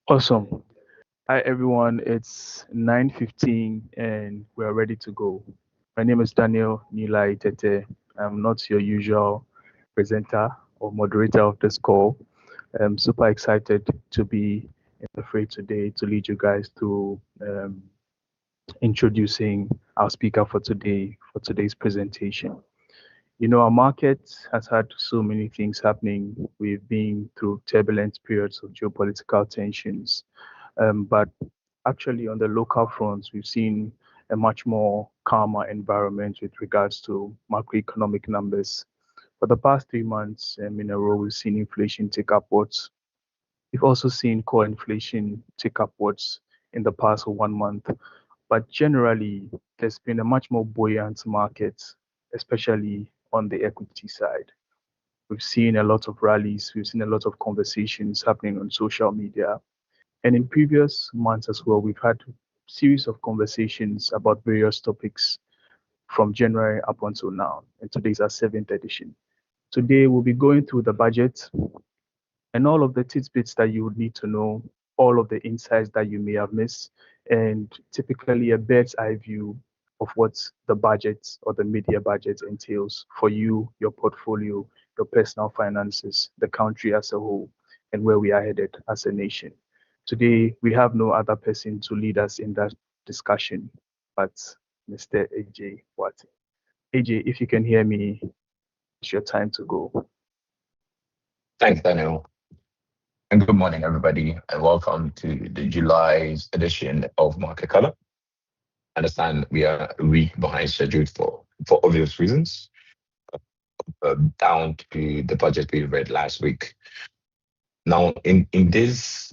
Awesome. Hi everyone, it's 9:15 and we're ready to go. My name is Daniel Nilai Tete. I'm not your usual presenter or moderator of this call. I'm super excited to be in the fray today to lead you guys through introducing our speaker for today for today's presentation. You know, our market has had so many things happening. We've been through turbulent periods of geopolitical tensions. But actually, on the local fronts, we've seen a much more calmer environment with regards to macroeconomic numbers. For the past 3 months in a row, we've seen inflation tick upwards. We've also seen core inflation tick upwards in the past 1 month. But generally, there's been a much more buoyant market, especially on the equity side. We've seen a lot of rallies, we've seen a lot of conversations happening on social media. And in previous months as well, we've had a series of conversations about various topics from January up until now. And today's our seventh edition. Today, we'll be going through the budget and all of the tidbits that you would need to know, all of the insights that you may have missed, and typically a bird's eye view of what the budget or the media budget entails for you, your portfolio, your personal finances, the country as a whole, and where we are headed as a nation. Today, we have no other person to lead us in that discussion but Mr. AJ Wati. AJ, if you can hear me, it's your time to go. Thanks, Daniel. And good morning, everybody, and welcome to the July's edition of Market Color. I understand we are a week behind schedule for obvious reasons, down to the budget we read last week. Now, in this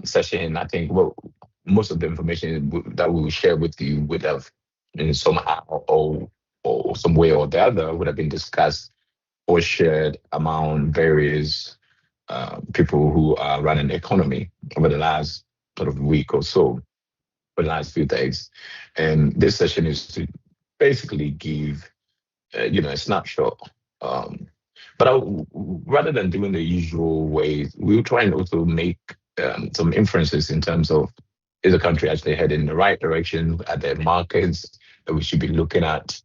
session, I think most of the information that we will share with you would have, in somehow or some way or the other, would have been discussed or shared among various people who are running the economy over the last sort of week or so, for the last few days. And this session is to basically give, a snapshot. But rather than doing the usual ways, we'll try and also make some inferences in terms of, is the country actually heading in the right direction? Are there markets that we should be looking at?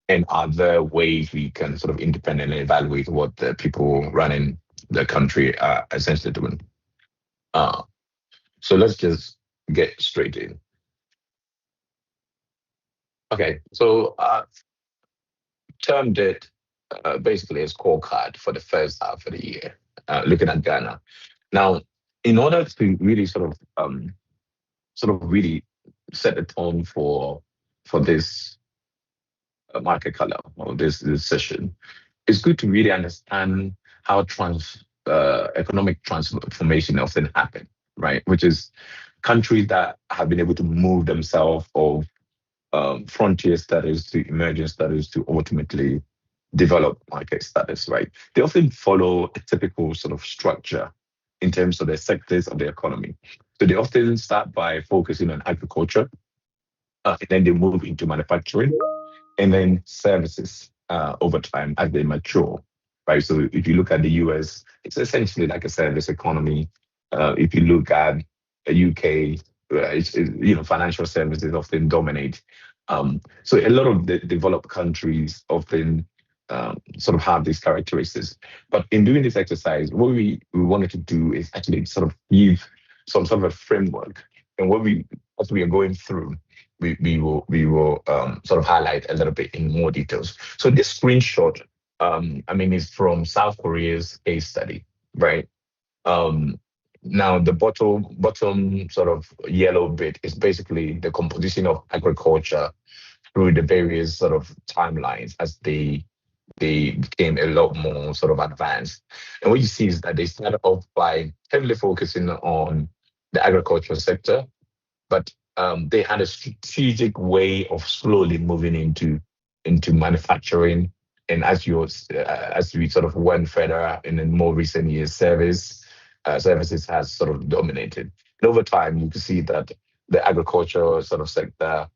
And are there ways we can sort of independently evaluate what the people running the country are essentially doing? Uh, so let's just get straight in. Okay, so termed it basically a scorecard for the first half of the year, looking at Ghana. Now, in order to really really set the tone for this market color or this session, it's good to really understand how economic transformation often happen, right? Which is countries that have been able to move themselves of frontier status to emerging status to ultimately developed market status, right? They often follow a typical sort of structure in terms of the sectors of the economy. So they often start by focusing on agriculture, and then they move into manufacturing, and then services over time as they mature, right? So if you look at the US, it's essentially like a service economy. If you look at the UK, financial services often dominate. So a lot of the developed countries often sort of have these characteristics. But in doing this exercise, what we wanted to do is actually sort of give some sort of a framework. And as we are going through, we will sort of highlight a little bit in more details. So this screenshot, is from South Korea's case study, right? Um, Now the bottom sort of yellow bit is basically the composition of agriculture through the various sort of timelines as they became a lot more sort of advanced. And what you see is that they started off by heavily focusing on the agricultural sector, but they had a strategic way of slowly moving into manufacturing. And as we sort of went further in the more recent years, services has sort of dominated. And over time, you can see that the agricultural sort of sector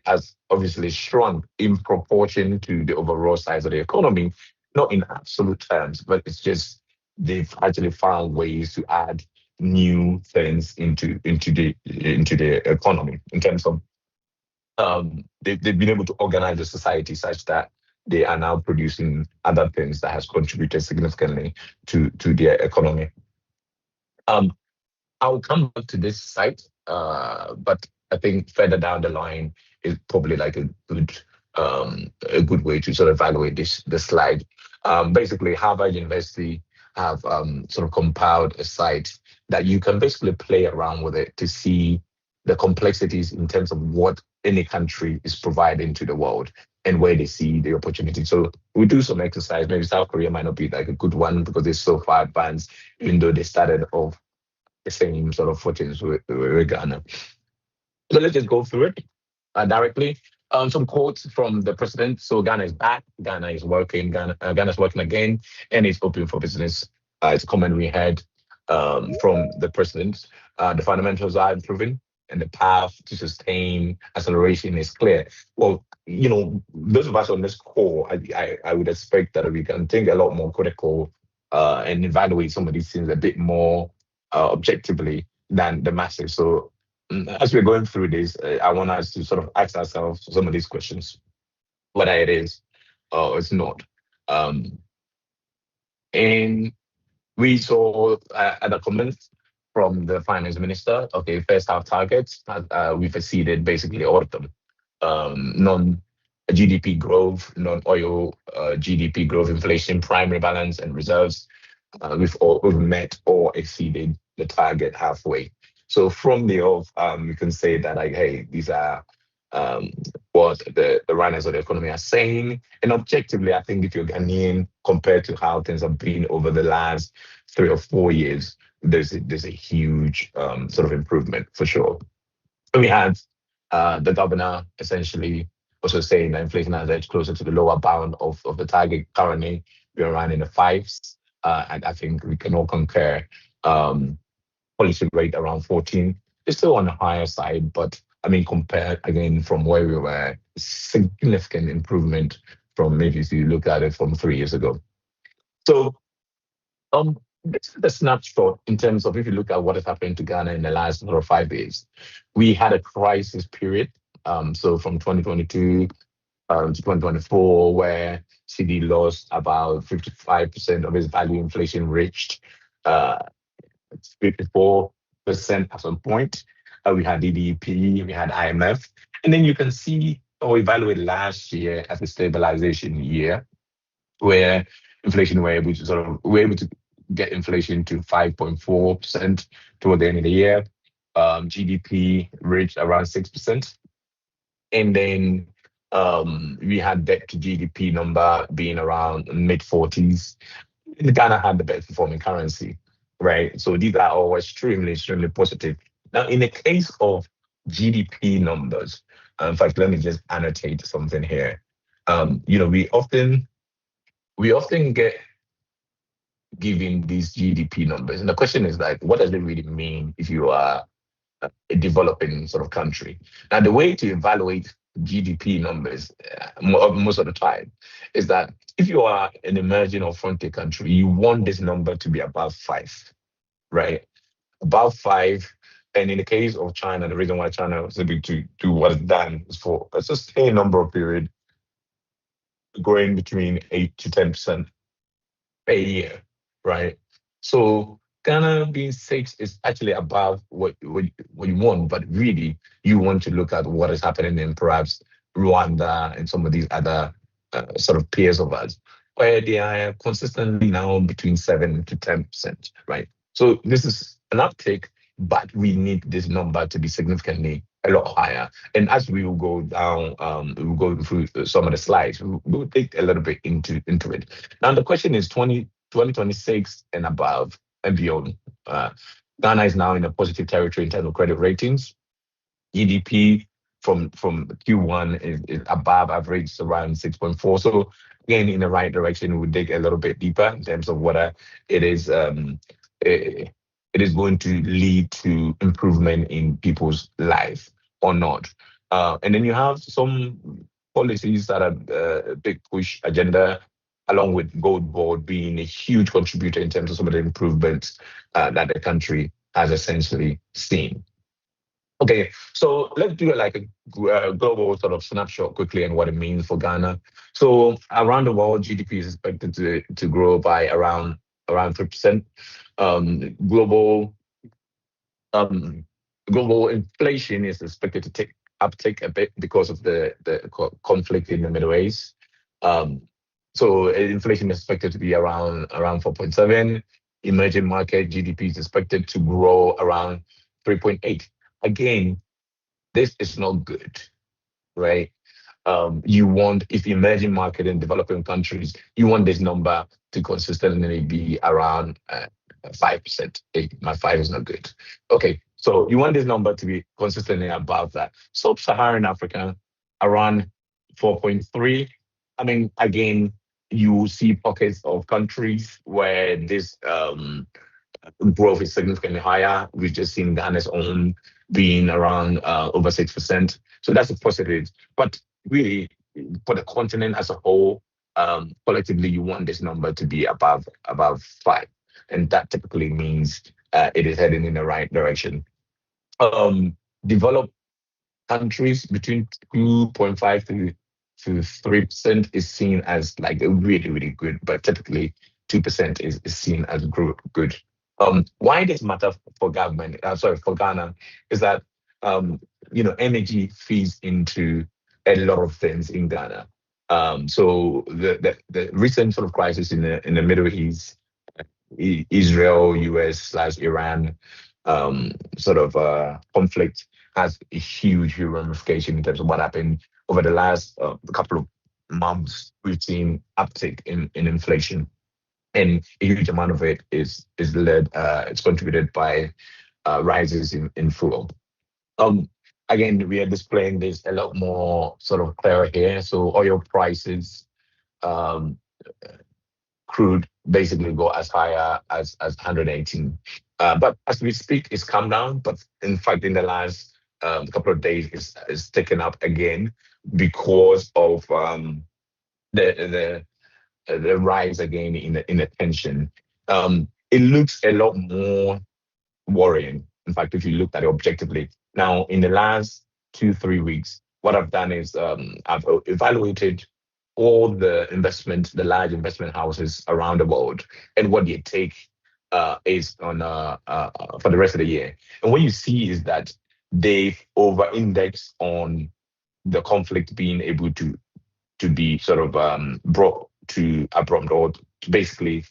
has obviously shrunk in proportion to the overall size of the economy, not in absolute terms, but it's just they've actually found ways to add new things into the economy in terms of they've been able to organize the society such that they are now producing other things that has contributed significantly to their economy. Um, I'll come back to this site, but I think further down the line is probably like a good way to sort of evaluate this slide. Basically, Harvard University have sort of compiled a site that you can basically play around with it to see the complexities in terms of what any country is providing to the world and where they see the opportunity. So we do some exercise. Maybe South Korea might not be like a good one because they're so far advanced, even though they started off the same sort of footings with Ghana. So let's just go through it directly. Some quotes from the president. So Ghana is back. Ghana is working. Ghana is working again, and it's open for business. It's a comment we had from the president. The fundamentals are improving, and the path to sustain acceleration is clear. Well, those of us on this call, I would expect that we can think a lot more critical and evaluate some of these things a bit more objectively than the masses. So as we're going through this, I want us to sort of ask ourselves some of these questions, whether it is or it's not. Um, and we saw other comments from the finance minister. Okay, first half targets, we've exceeded basically all of them. Non GDP growth, non oil GDP growth, inflation, primary balance, and reserves. We've met or exceeded the target halfway. So from the off, you can say that like, hey, these are um, what the runners of the economy are saying. And objectively, I think if you're Ghanaian, compared to how things have been over the last 3 or 4 years, there's a huge sort of improvement for sure. We had the governor essentially also saying that inflation has edged closer to the lower bound of the target. Currently, we're around in the fives. And I think we can all concur. Policy rate around 14 is still on the higher side, but I mean, compared again from where we were, significant improvement from maybe if you look at it from 3 years ago. So this is a snapshot in terms of if you look at what has happened to Ghana in the last sort of 5 years. We had a crisis period. So from 2022 to 2024, where CD lost about 55% of its value. Inflation reached 54% at some point. We had DDP, we had IMF. And then you can see or evaluate last year as a stabilization year, where inflation were able to get inflation to 5.4% toward the end of the year. GDP reached around 6%. And then we had debt to GDP number being around mid 40s. Ghana had the best performing currency, right? So these are all extremely, extremely positive. Now, in the case of GDP numbers, in fact, let me just annotate something here. We often get given these GDP numbers, and the question is like, what does it really mean if you are a developing sort of country? Now, the way to evaluate GDP numbers most of the time is that if you are an emerging or frontier country, you want this number to be above 5, right? Above 5. And in the case of China, the reason why China was able to do what it's done is for a sustained number of period growing between 8 to 10% a year, right? So Ghana being 6 is actually above what you want, but really you want to look at what is happening in perhaps Rwanda and some of these other sort of peers of us, where they are consistently now between 7 to 10%, right? So this is an uptick, but we need this number to be significantly a lot higher. And as we will go down, we will go through some of the slides, we'll take a little bit into it. Now, the question is 2026 and above and beyond. Ghana is now in a positive territory in terms of credit ratings. GDP from Q1 is above average, around 6.4. So again, in the right direction, we'll dig a little bit deeper in terms of whether it is it is going to lead to improvement in people's life or not. And then you have some policies that are a big push agenda, along with Gold Board being a huge contributor in terms of some of the improvements that the country has essentially seen. Okay, so let's do like a global sort of snapshot quickly and what it means for Ghana. So around the world, GDP is expected to grow by around 3%. Global um, global inflation is expected to take uptick a bit because of the conflict in the Middle East. Um, so inflation is expected to be around 4.7. Emerging market GDP is expected to grow around 3.8. Again, this is not good, right? You want, if emerging market and developing countries, you want this number to consistently be around 5%. My five is not good. Okay, so you want this number to be consistently above that. Sub-Saharan Africa, around 4.3. I mean, again, you see pockets of countries where this growth is significantly higher. We've just seen Ghana's own being around over 6%. So that's a positive. But really, for the continent as a whole, collectively, you want this number to be above 5. And that typically means it is heading in the right direction. Developed countries between 2.5 to 3% is seen as like a really, really good, but typically 2% is seen as good. Why this matter for government, sorry, for Ghana, is that energy feeds into a lot of things in Ghana. So the recent sort of crisis in the Middle East, Israel, US slash Iran sort of conflict has a huge ramification in terms of what happened over the last couple of months. We've seen uptick in inflation, and a huge amount of it is led, it's contributed by rises in fuel. Um, Again, we are displaying this a lot more sort of clearer here. So oil prices, um, crude basically go as high as 118. But as we speak, it's come down. But in fact, in the last couple of days, it's taken up again because of the the rise again in the tension. It looks a lot more worrying. In fact, if you look at it objectively, now in the last 2 3 weeks, what I've done is I've evaluated all the large investment houses around the world, and what they take is on for the rest of the year. And what you see is that they've over-indexed on the conflict being able to be sort of brought to abrupt, or to basically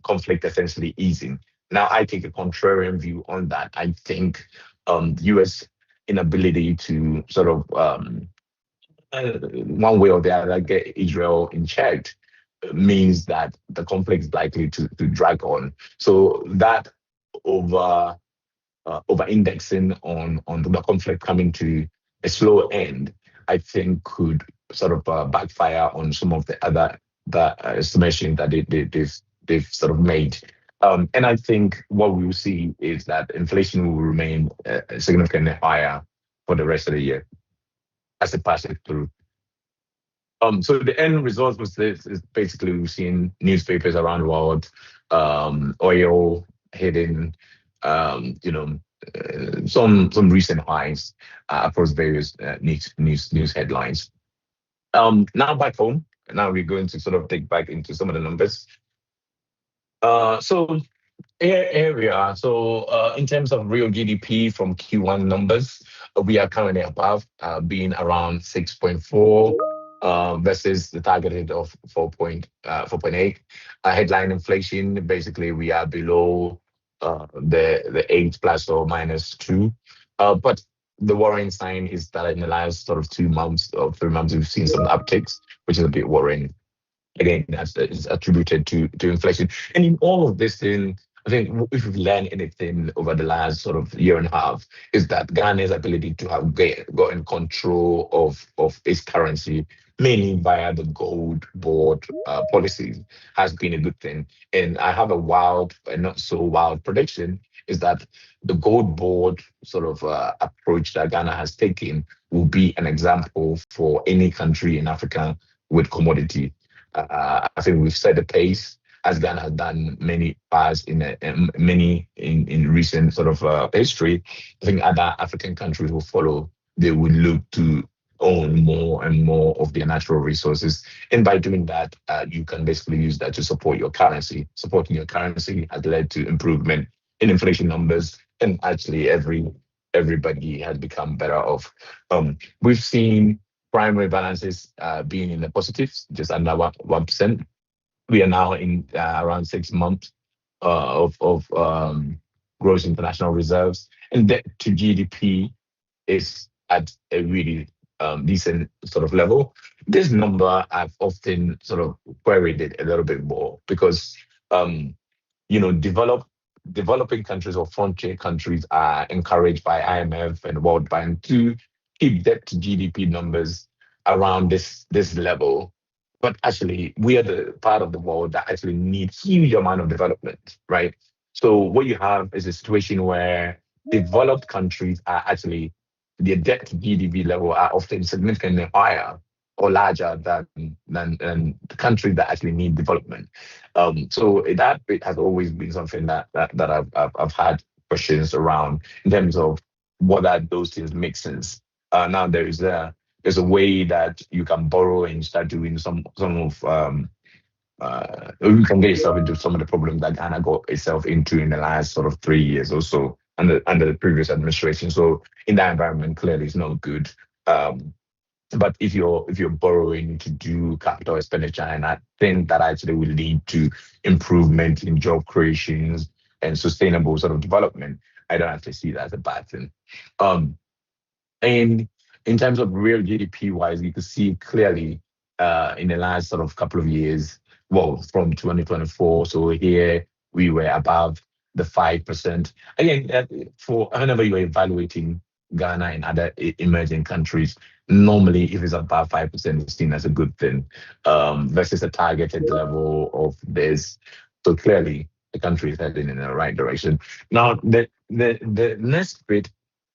conflict essentially easing. Now, I take a contrarian view on that. I think the US inability to sort of one way or the other get Israel in check means that the conflict is likely to drag on. So that over over indexing on the conflict coming to a slow end, I think could sort of backfire on some of the estimation that they've sort of made. And I think what we will see is that inflation will remain significantly higher for the rest of the year as it passes through. So the end result was this: is basically we've seen newspapers around the world, oil hitting, some recent highs across various news headlines. Now back home, now we're going to sort of dig back into some of the numbers. So here we are. So in terms of real GDP from Q1 numbers, we are currently above, being around 6.4 versus the targeted of 4.8. Headline inflation, basically, we are below the 8 plus or minus 2. But the worrying sign is that in the last sort of 2 months or 3 months, we've seen some upticks, which is a bit worrying. Again, that's is attributed to inflation. And in all of this thing, I think if we've learned anything over the last sort of year and a half, is that Ghana's ability to have gotten control of its currency, mainly via the gold board policies, has been a good thing. And I have a wild and not so wild prediction, is that the gold board sort of approach that Ghana has taken will be an example for any country in Africa with commodity. I think we've set the pace. as Ghana has done many past many in recent sort of history, I think other African countries will follow. They will look to own more and more of their natural resources, and by doing that, you can basically use that to support your currency. Supporting your currency has led to improvement in inflation numbers, and actually everybody has become better off. We've seen primary balances being in the positives, just under 1%. We are now in around 6 months of gross international reserves, and debt to GDP is at a really decent sort of level. This number I've often sort of queried it a little bit more because um, developing countries or frontier countries are encouraged by IMF and World Bank to keep debt to GDP numbers around this level. But actually, we are the part of the world that actually needs huge amount of development, right? So what you have is a situation where developed countries are actually their debt to GDP level are often significantly higher or larger than the countries that actually need development. So that bit has always been something that I've had questions around in terms of whether those things make sense. Now there's a way that you can borrow and start doing some of you can get yourself into some of the problems that Ghana got itself into in the last sort of 3 years or so under the previous administration. So in that environment, clearly it's not good. Um, but if you're borrowing to do capital expenditure, and I think that actually will lead to improvement in job creations and sustainable sort of development, I don't actually see that as a bad thing. Um, and in terms of real GDP wise, you can see clearly in the last sort of couple of years, well, from 2024. So here we were above the 5%. Again, for whenever you're evaluating Ghana and other emerging countries, normally if it's above 5%, it's seen as a good thing versus a targeted level of this. So clearly the country is heading in the right direction. Now, the next bit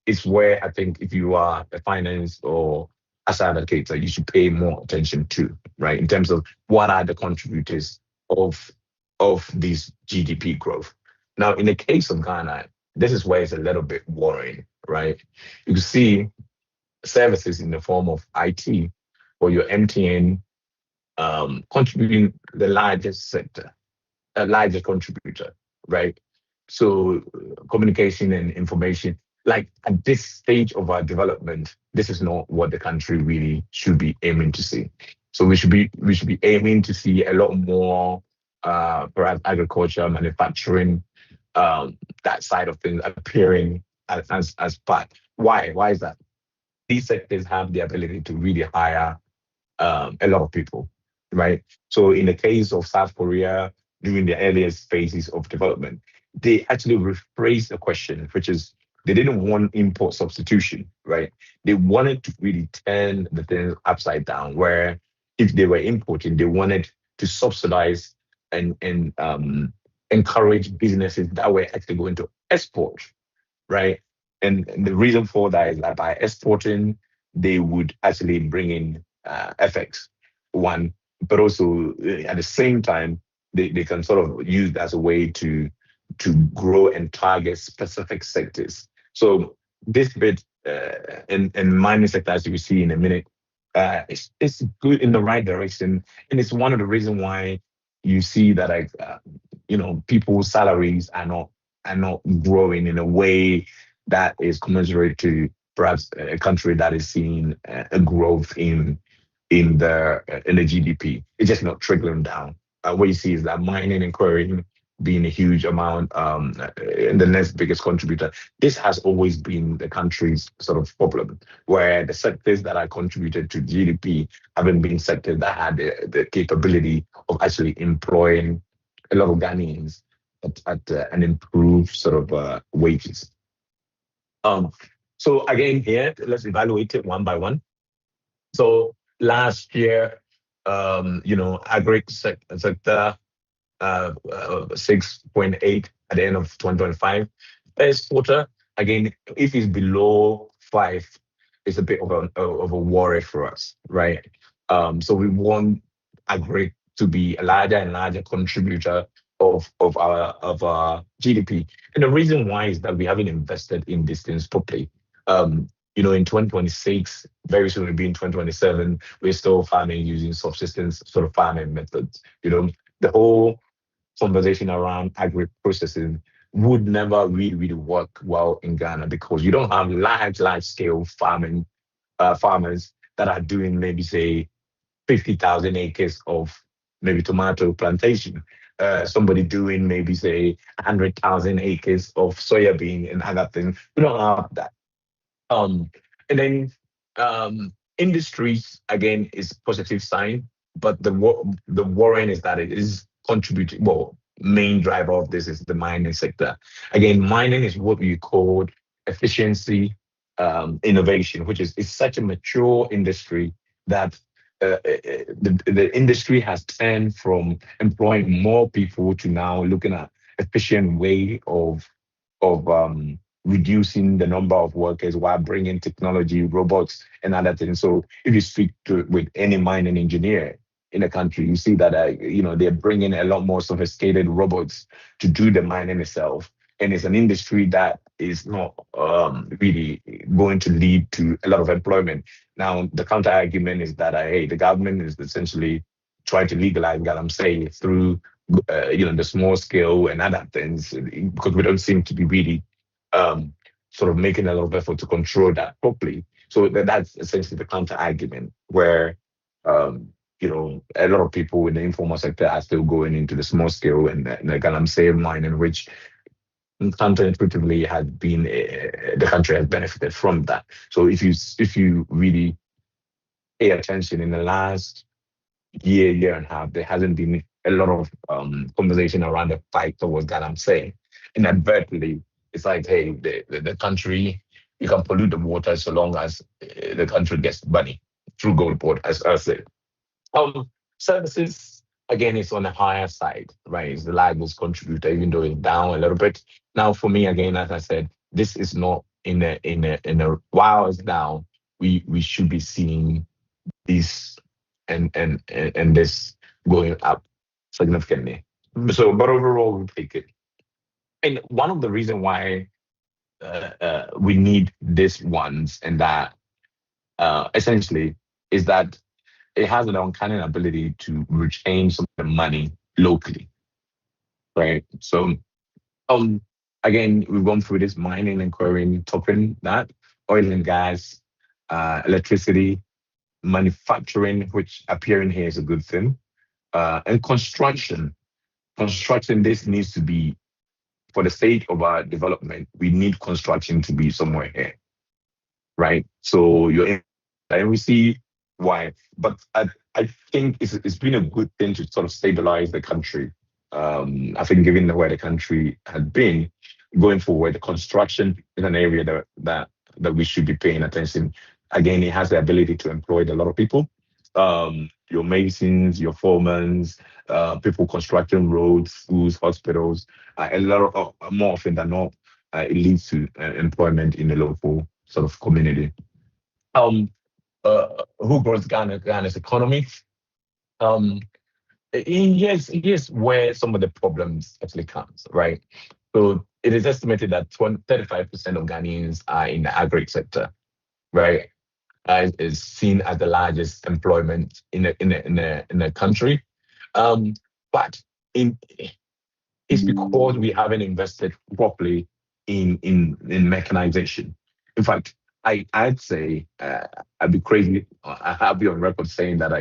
is where I think if you are a finance or asset allocator, you should pay more attention to, right? In terms of what are the contributors of this GDP growth. Now, in the case of Ghana, this is where it's a little bit worrying, right? You can see services in the form of IT or your MTN contributing the largest sector, a larger contributor, right? So communication and information, like at this stage of our development, this is not what the country really should be aiming to see. So we should be aiming to see a lot more perhaps agriculture, manufacturing, that side of things appearing as part. Why? Why is that? These sectors have the ability to really hire a lot of people, right? So in the case of South Korea, during the earliest phases of development, they actually rephrased the question, which is they didn't want import substitution, right? They wanted to really turn the thing upside down, where if they were importing, they wanted to subsidize and encourage businesses that were actually going to export, right? And the reason for that is that by exporting, they would actually bring in FX, one, but also at the same time, they can sort of use that as a way to grow and target specific sectors. So this bit in mining sector, as you will see in a minute, it's good in the right direction, and it's one of the reasons why you see that like people's salaries are not growing in a way that is commensurate to perhaps a country that is seeing a growth in the GDP. It's just not trickling down. What you see is that mining and quarrying being a huge amount, and the next biggest contributor. This has always been the country's sort of problem, where the sectors that are contributed to GDP haven't been sectors that had the capability of actually employing a lot of Ghanaians at an improved sort of wages. Um, so again, here let's evaluate it one by one. So last year, sector 6.8 at the end of 2025. First quarter, again, if it's below 5, it's a bit of a worry for us, right? So we want agri to be a larger and larger contributor of our GDP. And the reason why is that we haven't invested in these things properly. Um, in 2026, very soon it'll be in 2027, we're still farming using subsistence sort of farming methods. The whole conversation around agri processing would never really, really work well in Ghana because you don't have large scale farmers that are doing maybe say 50,000 acres of maybe tomato plantation. Somebody doing maybe say 100,000 acres of soya bean and other things. We don't have that. Um, and then industries again is positive sign, but the worrying is that it is contributing. Well, main driver of this is the mining sector. Again, mining is what we call efficiency innovation, which is such a mature industry that the industry has turned from employing more people to now looking at efficient way of reducing the number of workers while bringing technology, robots, and other things. So if you speak to with any mining engineer in the country, you see that they're bringing a lot more sophisticated robots to do the mining itself, and it's an industry that is not really going to lead to a lot of employment. Now, the counter argument is that hey, the government is essentially trying to legalize what I'm saying through the small scale and other things because we don't seem to be really sort of making a lot of effort to control that properly. So that's essentially the counter argument where a lot of people in the informal sector are still going into the small scale and the galamsey mining, which counterintuitively has been the country has benefited from that. So if you really pay attention in the last year and a half, there hasn't been a lot of conversation around the fight towards that. I'm saying inadvertently, it's like, hey, the country, you can pollute the water so long as the country gets money through gold port, as I said. Services again is on the higher side, right? It's the largest contributor, even though it's down a little bit. Now, for me, again, as I said, this is not in a while it's down. We should be seeing this and this going up significantly. So, but overall, we take it. And one of the reasons why we need these ones and that essentially is that it has an uncanny ability to retain some of the money locally, right? So, um, again, we've gone through this mining and quarrying topping that oil and gas, electricity, manufacturing, which appearing here is a good thing, and construction. Construction, this needs to be for the sake of our development. We need construction to be somewhere here, right? So you're in, and we see why. But I think it's been a good thing to sort of stabilize the country. I think given where the country had been going forward, the construction is an area that we should be paying attention. Again, it has the ability to employ a lot of people. Your masons, your foremen, people constructing roads, schools, hospitals. A lot of more often than not, it leads to employment in the local sort of community. Um, who grows Ghana's economy? Um, here's where some of the problems actually comes, right? So it is estimated that 35% of Ghanaians are in the agri sector, right? Is seen as the largest employment in the country. Um, but in it's because we haven't invested properly in mechanization. In fact, I'd say I'd be crazy. I'll be on record saying that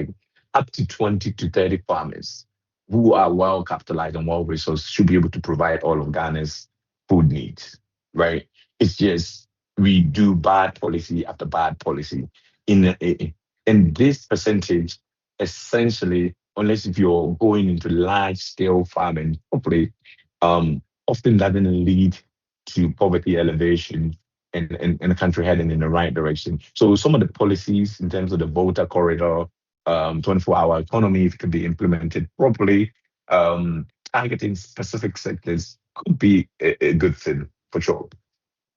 up to 20 to 30 farmers who are well capitalized and well resourced should be able to provide all of Ghana's food needs. Right? It's just we do bad policy after bad policy in this percentage essentially, unless if you're going into large scale farming properly, often doesn't lead to poverty elevation and the country heading in the right direction. So some of the policies in terms of the voter corridor, 24-hour economy, if it could be implemented properly, targeting specific sectors could be a good thing for sure.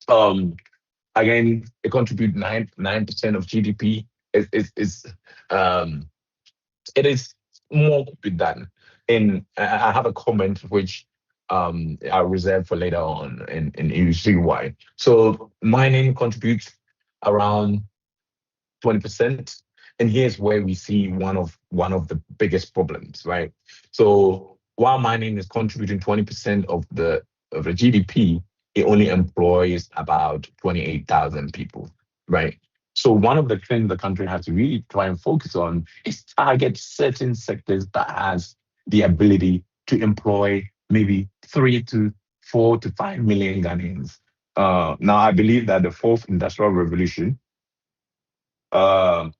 Um, Again, it contributes 9% of GDP. Is um, it is more could be done. And I have a comment which I'll reserve for later on, and you see why. So mining contributes around 20%. And here's where we see one of the biggest problems, right? So while mining is contributing 20% of the GDP, it only employs about 28,000 people, right? So one of the things the country has to really try and focus on is target certain sectors that has the ability to employ maybe 3 to 4 to 5 million Ghanaians. Now, I believe that the fourth industrial revolution uh,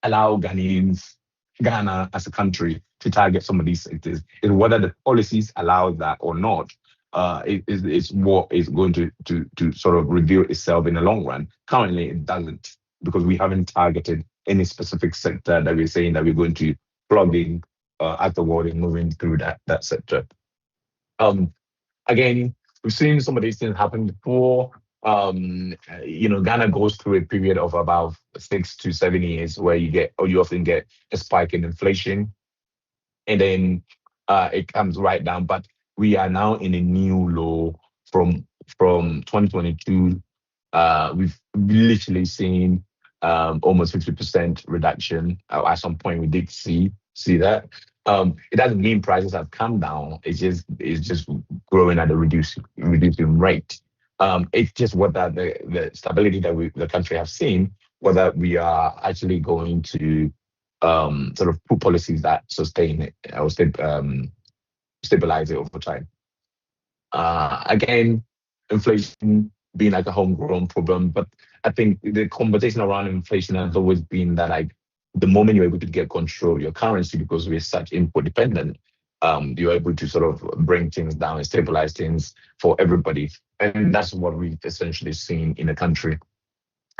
allow Ghana as a country to target some of these sectors. And whether the policies allow that or not, is what is going to sort of reveal itself in the long run. Currently, it doesn't, because we haven't targeted any specific sector that we're saying that we're going to plug in afterward and moving through that sector. Um, Again, we've seen some of these things happen before. Ghana goes through a period of about 6 to 7 years where you often get a spike in inflation, and then it comes right down. But we are now in a new low from 2022. We've literally seen almost 50% reduction. At some point, we did see that. It doesn't mean prices have come down. It's just growing at a reducing rate. It's just whether the stability that the country have seen, whether we are actually going to sort of put policies that sustain it or stabilize it over time. Again, inflation being like a homegrown problem, but I think the conversation around inflation has always been that, like, the moment you're able to get control of your currency, because we're such import dependent, you're able to sort of bring things down and stabilize things for everybody. And that's what we've essentially seen in the country.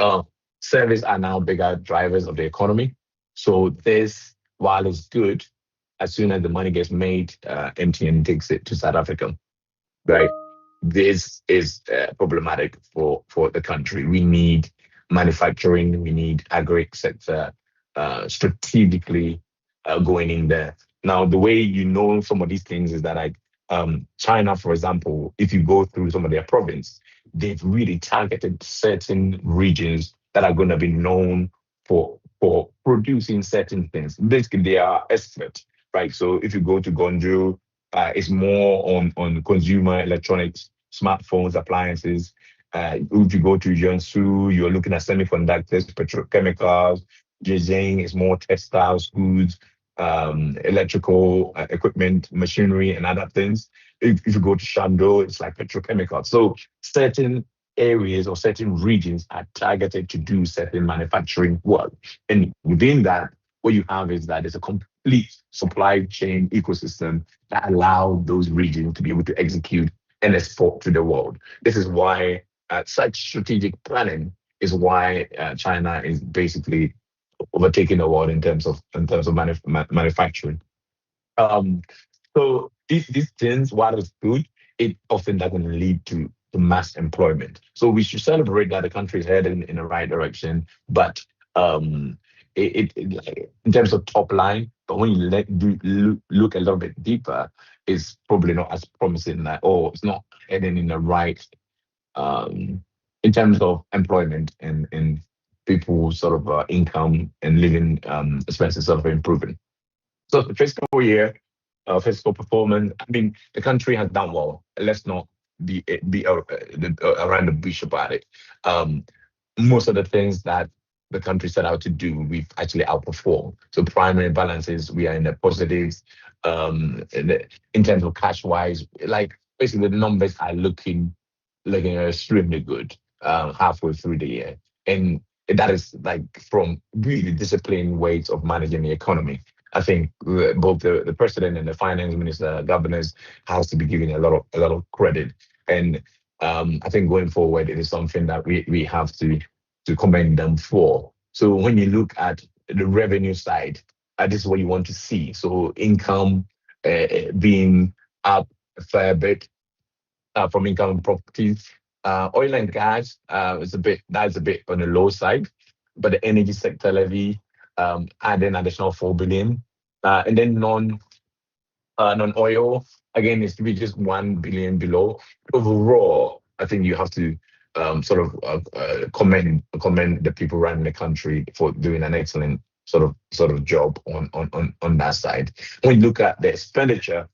Uh, Service are now bigger drivers of the economy. So this, while it's good, as soon as the money gets made, MTN takes it to South Africa, right? This is problematic for the country. We need manufacturing, we need agri sector strategically going in there. Now, the way you know some of these things is that, like, China, for example, if you go through some of their province, they've really targeted certain regions that are going to be known for producing certain things. Basically, they are experts, right? So if you go to Gonju, it's more on consumer electronics, smartphones, appliances. If you go to Jiangsu, you're looking at semiconductors, petrochemicals. Beijing is more textiles, goods, electrical equipment, machinery, and other things. If you go to Shandong, it's like petrochemicals. So certain areas or certain regions are targeted to do certain manufacturing work. And within that, what you have is that there's a complete supply chain ecosystem that allow those regions to be able to execute and export to the world. This is why such strategic planning is why China is basically overtaking the world in terms of manufacturing. Um, so these things, while it's good, it often doesn't lead to mass employment. So we should celebrate that the country is heading in the right direction, but um, like, in terms of top line, but when you look a little bit deeper, it's probably not as promising. That, oh, it's not heading in the right um, in terms of employment and people sort of income and living expenses sort of improving. So the fiscal year, fiscal performance. I mean, the country has done well. Let's not be around the bush about it. Um, Most of the things that the country set out to do, we've actually outperformed. So primary balances, we are in the positives. In terms of cash wise, like basically the numbers are looking extremely good halfway through the year, and that is like from really disciplined ways of managing the economy. I think both the president and the finance minister, governors, has to be given a lot of credit, and I think going forward, it is something that we have to commend them for. So when you look at the revenue side, this is what you want to see. So income being up a fair bit from income and properties. Oil and gas that's a bit on the low side, but the energy sector levy adding additional 4 billion. And then non-oil, again, is to be just 1 billion below. Overall, I think you have to commend the people running the country for doing an excellent sort of job on that side. When you look at the expenditure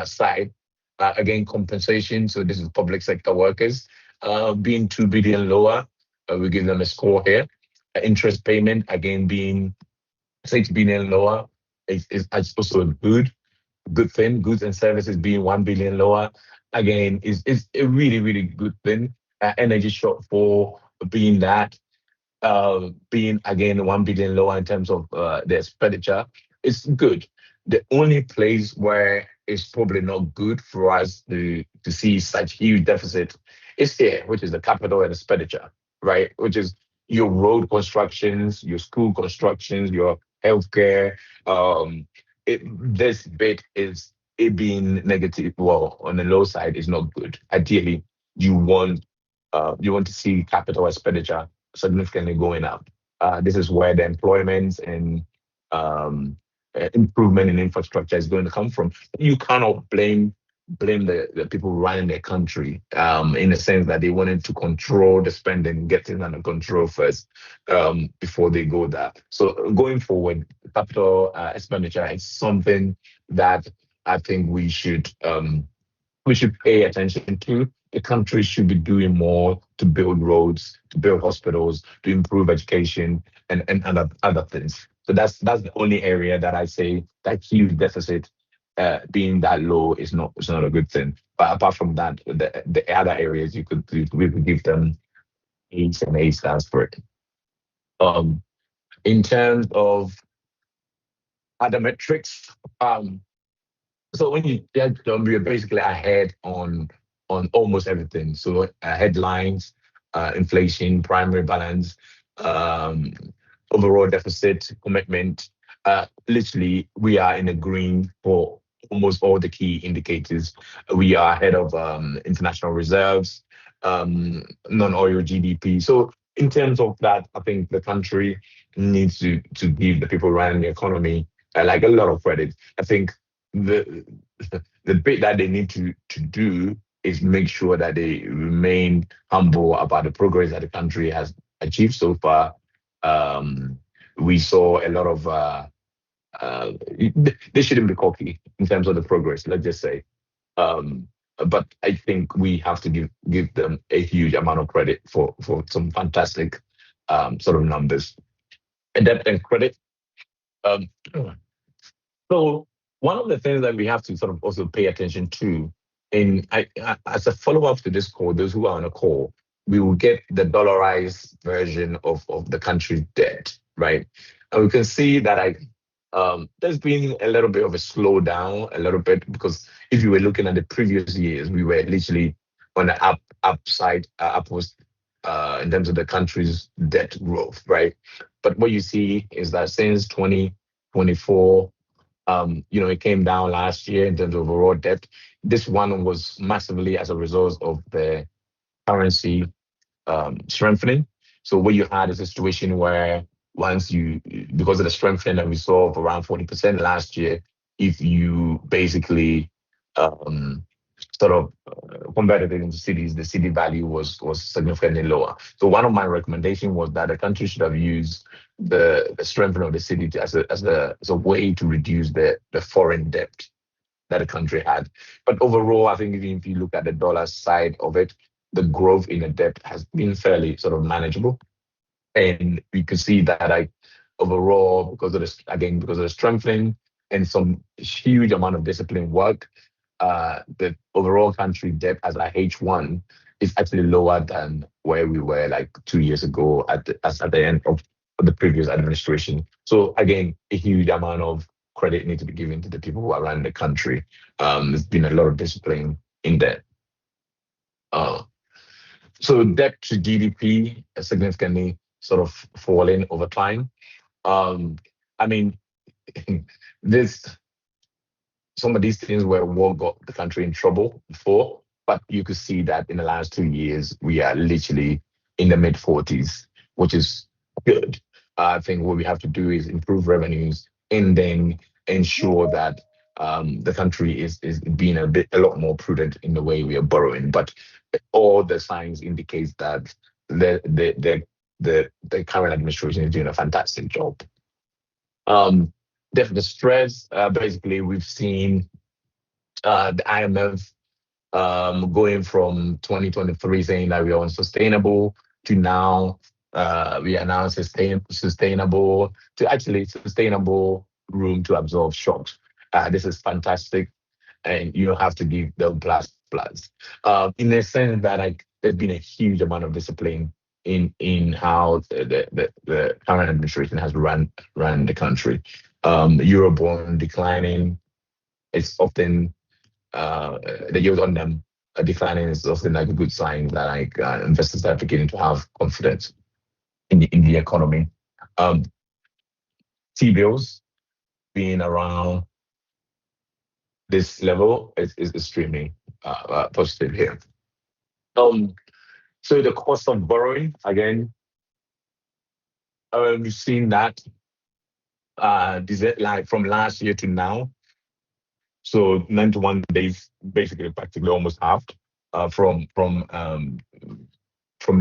side, again, compensation. So this is public sector workers being 2 billion lower. We give them a score here. Interest payment again being 6 billion lower is also a good thing. Goods and services being 1 billion lower, again, is a really, really good thing. Energy shortfall being that, being again 1 billion lower in terms of the expenditure, it's good. The only place where it's probably not good for us to see such huge deficit is here, which is the capital and expenditure, right? Which is your road constructions, your school constructions, your healthcare. Um, this bit is it being negative. Well, on the low side is not good. Ideally, you want you want to see capital expenditure significantly going up. This is where the employment and um, improvement in infrastructure is going to come from. You cannot blame the people running the country in the sense that they wanted to control the spending, get things under control first before they go there. So going forward, capital expenditure is something that I think we should pay attention to. The country should be doing more to build roads, to build hospitals, to improve education, and other things. So that's the only area that I say that huge deficit being that low is not a good thing. But apart from that, the other areas we could give them A's and A stars for it. Um, in terms of other metrics, so when you get them, you're basically ahead on almost everything. So headlines, inflation, primary balance, um, overall deficit, commitment. Literally, we are in the green for almost all the key indicators. We are ahead of international reserves, non-oil GDP. So in terms of that, I think the country needs to give the people running the economy like a lot of credit. I think the the bit that they need to do is make sure that they remain humble about the progress that the country has achieved so far. Um, we saw a lot of uh, they shouldn't be cocky in terms of the progress. Let's just say, um, but I think we have to give them a huge amount of credit for some fantastic sort of numbers. And debt and credit. Um, So one of the things that we have to sort of also pay attention to, as a follow-up to this call, those who are on a call, we will get the dollarized version of the country's debt, right? And we can see that there's been a little bit of a slowdown, a little bit, because if you were looking at the previous years, we were literally on the upside, upwards in terms of the country's debt growth, right? But what you see is that since 2024, it came down last year in terms of overall debt. This one was massively as a result of the currency strengthening. So what you had is a situation where because of the strengthening that we saw of around 40% last year, if you basically um, sort of converted it into cities, the city value was significantly lower. So one of my recommendations was that the country should have used the strengthening of the city as a way to reduce the foreign debt that the country had. But overall, I think even if you look at the dollar side of it, the growth in the debt has been fairly sort of manageable. And we could see that overall, because of the strengthening and some huge amount of discipline work, the overall country debt as a H1 is actually lower than where we were like 2 years ago at the end of the previous administration. So again, a huge amount of credit needs to be given to the people who are running the country. There's been a lot of discipline in that. Uh, so debt to GDP is significantly sort of falling over time. Um, I mean, this some of these things were what got the country in trouble before, but you could see that in the last 2 years, we are literally in the mid 40s, which is good. I think what we have to do is improve revenues and then ensure that the country is being a lot more prudent in the way we are borrowing. But all the signs indicate that the current administration is doing a fantastic job. Um, the stress, basically, we've seen the IMF going from 2023 saying that we are unsustainable to now we are now sustainable to actually sustainable room to absorb shocks. This is fantastic, and you have to give them plus plus. In the sense that like there's been a huge amount of discipline in how the current administration has run the country. Eurobond declining. It's often the yield on them declining is often like a good sign that like investors are beginning to have confidence in the economy. Um, T-bills being around this level is extremely positive here. Um, so the cost of borrowing again, we've seen that like from last year to now. So 91 days, basically practically almost halved from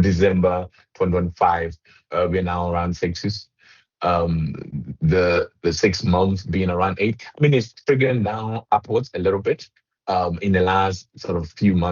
December 2025. We're now around sixes. The 6 months being around eight. I mean, it's triggering down upwards a little bit in the last sort of few months.